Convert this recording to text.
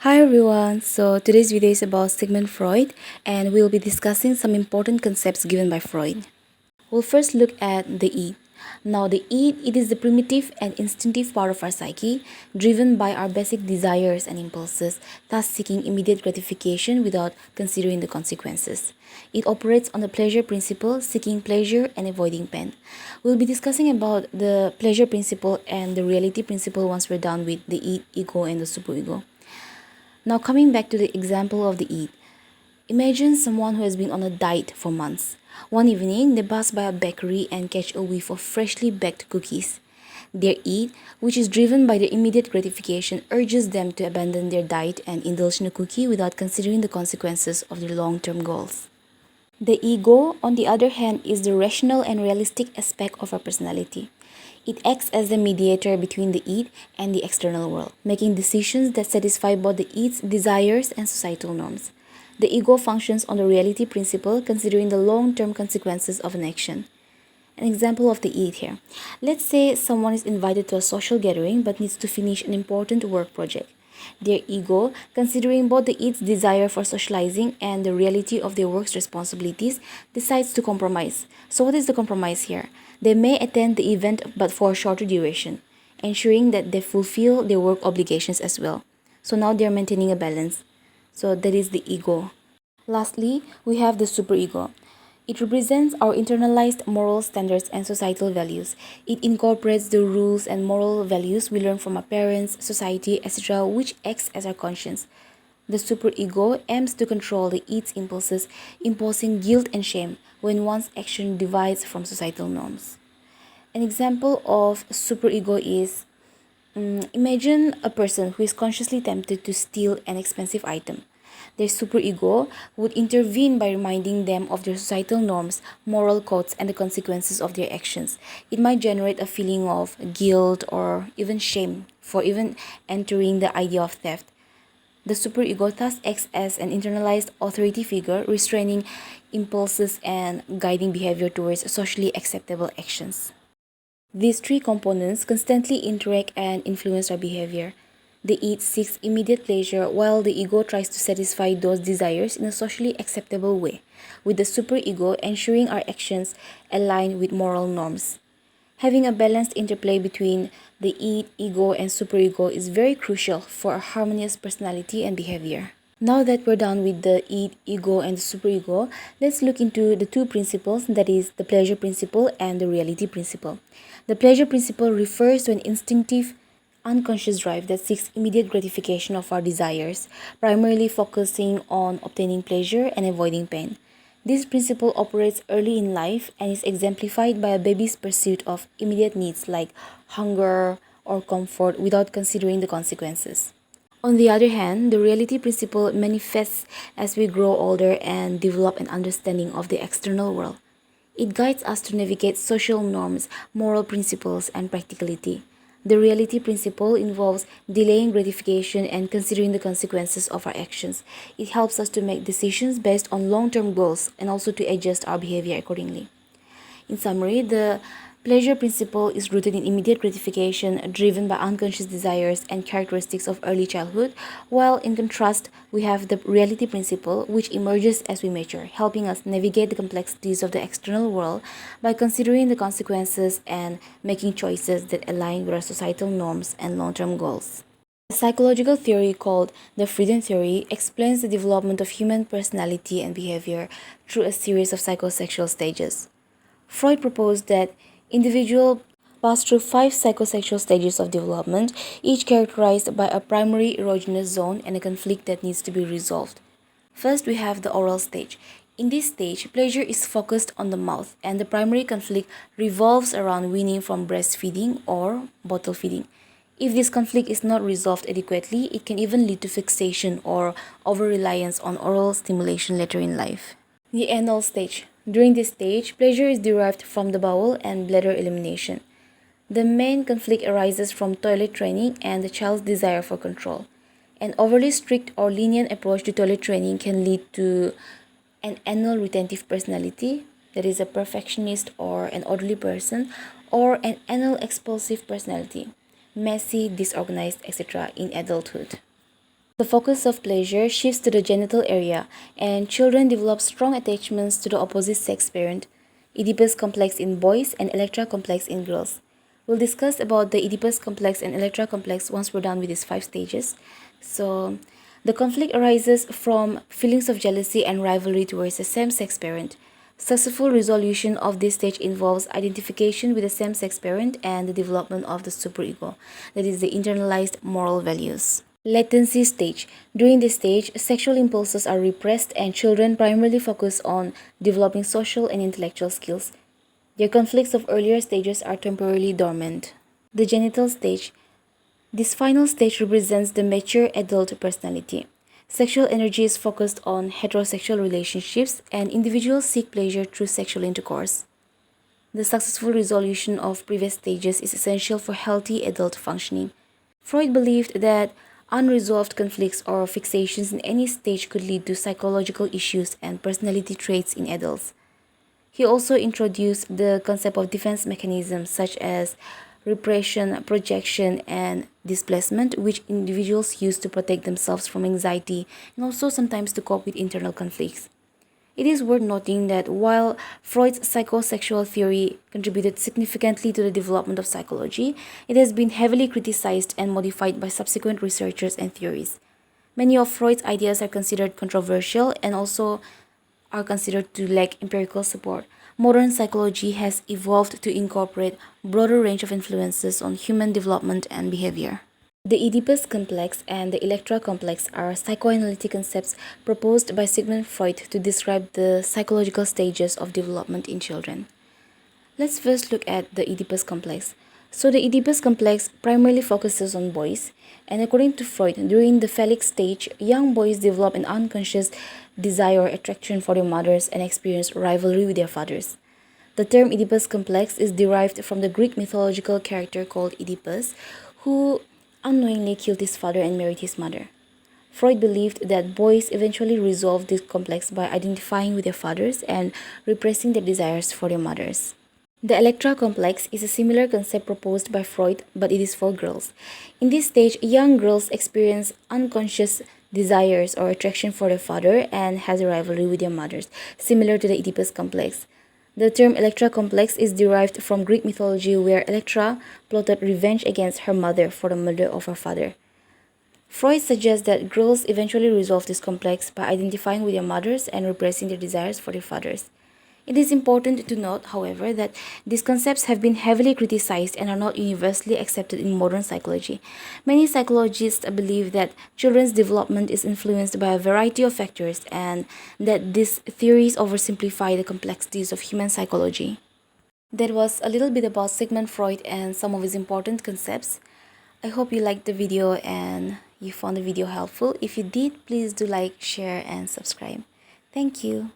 Hi everyone, so today's video is about Sigmund Freud and we'll be discussing some important concepts given by Freud. We'll first look at the id. Now the id, it is the primitive and instinctive part of our psyche, driven by our basic desires and impulses, thus seeking immediate gratification without considering the consequences. It operates on the pleasure principle, seeking pleasure and avoiding pain. We'll be discussing about the pleasure principle and the reality principle once we're done with the id, ego and the superego. Now coming back to the example of the id. Imagine someone who has been on a diet for months. One evening, they pass by a bakery and catch a whiff of freshly baked cookies. Their id, which is driven by their immediate gratification, urges them to abandon their diet and indulge in a cookie without considering the consequences of their long-term goals. The ego, on the other hand, is the rational and realistic aspect of our personality. It acts as the mediator between the id and the external world, making decisions that satisfy both the id's desires and societal norms. The ego functions on the reality principle, considering the long-term consequences of an action. An example of the id here. Let's say someone is invited to a social gathering but needs to finish an important work project. Their ego, considering both the id's desire for socializing and the reality of their work's responsibilities, decides to compromise. So what is the compromise here? They may attend the event but for a shorter duration, ensuring that they fulfill their work obligations as well. So now they are maintaining a balance. So that is the ego. Lastly, we have the superego. It represents our internalized moral standards and societal values. It incorporates the rules and moral values we learn from our parents, society, etc., which acts as our conscience. The superego aims to control the id's impulses, imposing guilt and shame when one's action deviates from societal norms. An example of superego is imagine a person who is consciously tempted to steal an expensive item. Their superego would intervene by reminding them of their societal norms, moral codes, and the consequences of their actions. It might generate a feeling of guilt or even shame for even entering the idea of theft. The superego thus acts as an internalized authority figure, restraining impulses and guiding behavior towards socially acceptable actions. These three components constantly interact and influence our behavior. The id seeks immediate pleasure while the ego tries to satisfy those desires in a socially acceptable way, with the superego ensuring our actions align with moral norms. Having a balanced interplay between the id, ego, and superego is very crucial for a harmonious personality and behavior. Now that we're done with the id, ego, and the superego, let's look into the two principles, that is, the pleasure principle and the reality principle. The pleasure principle refers to an instinctive, unconscious drive that seeks immediate gratification of our desires, primarily focusing on obtaining pleasure and avoiding pain. This principle operates early in life and is exemplified by a baby's pursuit of immediate needs like hunger or comfort without considering the consequences. On the other hand, the reality principle manifests as we grow older and develop an understanding of the external world. It guides us to navigate social norms, moral principles, and practicality. The reality principle involves delaying gratification and considering the consequences of our actions. It helps us to make decisions based on long-term goals and also to adjust our behavior accordingly. In summary, the pleasure principle is rooted in immediate gratification, driven by unconscious desires and characteristics of early childhood, while in contrast, we have the reality principle, which emerges as we mature, helping us navigate the complexities of the external world by considering the consequences and making choices that align with our societal norms and long-term goals. A psychological theory called the Freudian theory explains the development of human personality and behavior through a series of psychosexual stages. Freud proposed that individuals pass through 5 psychosexual stages of development, each characterized by a primary erogenous zone and a conflict that needs to be resolved. First, we have the oral stage. In this stage, pleasure is focused on the mouth, and the primary conflict revolves around weaning from breastfeeding or bottle feeding. If this conflict is not resolved adequately, it can even lead to fixation or over-reliance on oral stimulation later in life. The anal stage. During this stage, pleasure is derived from the bowel and bladder elimination. The main conflict arises from toilet training and the child's desire for control. An overly strict or lenient approach to toilet training can lead to an anal retentive personality, that is a perfectionist or an orderly person, or an anal expulsive personality, messy, disorganized, etc. in adulthood. The focus of pleasure shifts to the genital area, and children develop strong attachments to the opposite sex parent. Oedipus complex in boys and Electra complex in girls. We'll discuss about the Oedipus complex and Electra complex once we're done with these 5 stages. So, the conflict arises from feelings of jealousy and rivalry towards a same-sex parent. Successful resolution of this stage involves identification with the same-sex parent and the development of the superego, that is, the internalized moral values. Latency stage. During this stage, sexual impulses are repressed and children primarily focus on developing social and intellectual skills. Their conflicts of earlier stages are temporarily dormant. The genital stage. This final stage represents the mature adult personality. Sexual energy is focused on heterosexual relationships and individuals seek pleasure through sexual intercourse. The successful resolution of previous stages is essential for healthy adult functioning. Freud believed that unresolved conflicts or fixations in any stage could lead to psychological issues and personality traits in adults. He also introduced the concept of defense mechanisms such as repression, projection, and displacement, which individuals use to protect themselves from anxiety and also sometimes to cope with internal conflicts. It is worth noting that while Freud's psychosexual theory contributed significantly to the development of psychology, it has been heavily criticized and modified by subsequent researchers and theories. Many of Freud's ideas are considered controversial and also are considered to lack empirical support. Modern psychology has evolved to incorporate broader range of influences on human development and behavior. The Oedipus complex and the Electra complex are psychoanalytic concepts proposed by Sigmund Freud to describe the psychological stages of development in children. Let's first look at the Oedipus complex. So the Oedipus complex primarily focuses on boys, and according to Freud, during the phallic stage, young boys develop an unconscious desire or attraction for their mothers and experience rivalry with their fathers. The term Oedipus complex is derived from the Greek mythological character called Oedipus, who unknowingly killed his father and married his mother. Freud believed that boys eventually resolve this complex by identifying with their fathers and repressing their desires for their mothers. The Electra complex is a similar concept proposed by Freud, but it is for girls. In this stage, young girls experience unconscious desires or attraction for their father and has a rivalry with their mothers, similar to the Oedipus complex. The term Electra complex is derived from Greek mythology where Electra plotted revenge against her mother for the murder of her father. Freud suggests that girls eventually resolve this complex by identifying with their mothers and repressing their desires for their fathers. It is important to note, however, that these concepts have been heavily criticized and are not universally accepted in modern psychology. Many psychologists believe that children's development is influenced by a variety of factors and that these theories oversimplify the complexities of human psychology. That was a little bit about Sigmund Freud and some of his important concepts. I hope you liked the video and you found the video helpful. If you did, please do like, share, and subscribe. Thank you.